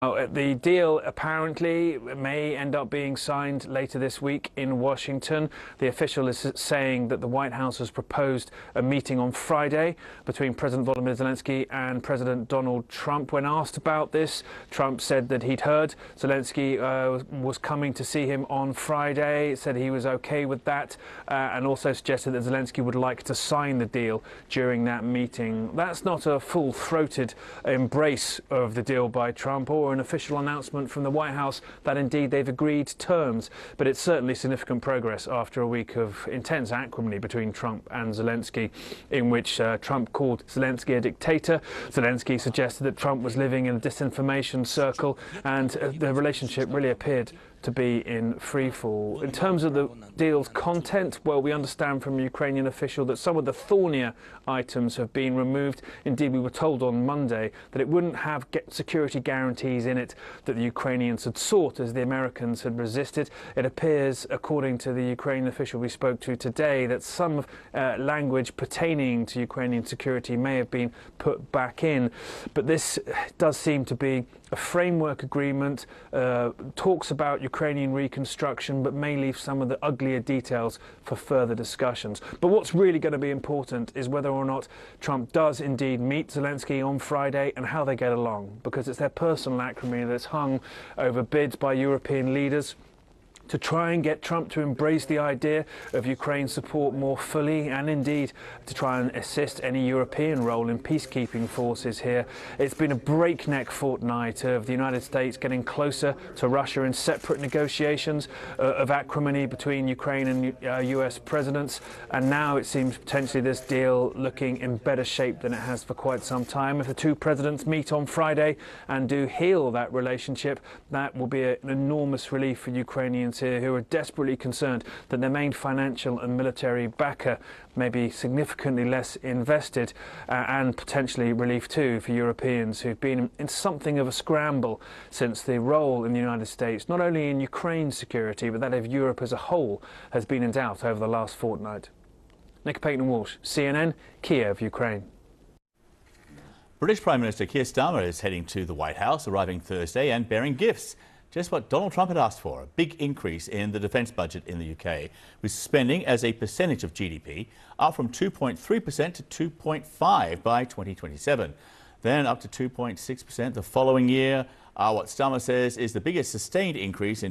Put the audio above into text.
The deal apparently may end up being signed later this week in Washington. The official is saying that the White House has proposed a meeting on Friday between President Volodymyr Zelensky and President Donald Trump. When asked about this, Trump said that he'd heard Zelensky was coming to see him on Friday, said he was okay with that, and also suggested that Zelensky would like to sign the deal during that meeting. That's not a full-throated embrace of the deal by Trump or an official announcement from the White House that indeed they've agreed terms, but it's certainly significant progress after a week of intense acrimony between Trump and Zelensky, in which Trump called Zelensky a dictator. Zelensky suggested that Trump was living in a disinformation circle, and the relationship really appeared to be in freefall. In terms of the deal's content, well, we understand from a Ukrainian official that some of the thornier items have been removed. Indeed, we were told on Monday that it wouldn't have security guarantees in it that the Ukrainians had sought as the Americans had resisted. It appears, according to the Ukrainian official we spoke to today, that some language pertaining to Ukrainian security may have been put back in. But this does seem to be a framework agreement, talks about Ukrainian reconstruction, but may leave some of the uglier details for further discussions. But what's really going to be important is whether or not Trump does indeed meet Zelensky on Friday and how they get along, because it's their personal acrimony that's hung over bids by European leaders to try and get Trump to embrace the idea of Ukraine support more fully, and indeed to try and assist any European role in peacekeeping forces here. It's been a breakneck fortnight of the United States getting closer to Russia in separate negotiations of acrimony between Ukraine and US presidents, and now it seems potentially this deal looking in better shape than it has for quite some time. If the two presidents meet on Friday and do heal that relationship, that will be an enormous relief for Ukrainians here who are desperately concerned that their main financial and military backer may be significantly less invested, and potentially relief too for Europeans who've been in something of a scramble since the role in the United States, not only in Ukraine's security, but that of Europe as a whole, has been in doubt over the last fortnight. Nick Paton-Walsh, CNN, Kiev, Ukraine. British Prime Minister Keir Starmer is heading to the White House, arriving Thursday and bearing gifts. Just what Donald Trump had asked for, a big increase in the defence budget in the UK, with spending as a percentage of GDP up from 2.3% to 2.5% by 2027, then up to 2.6% the following year. What Starmer says is the biggest sustained increase in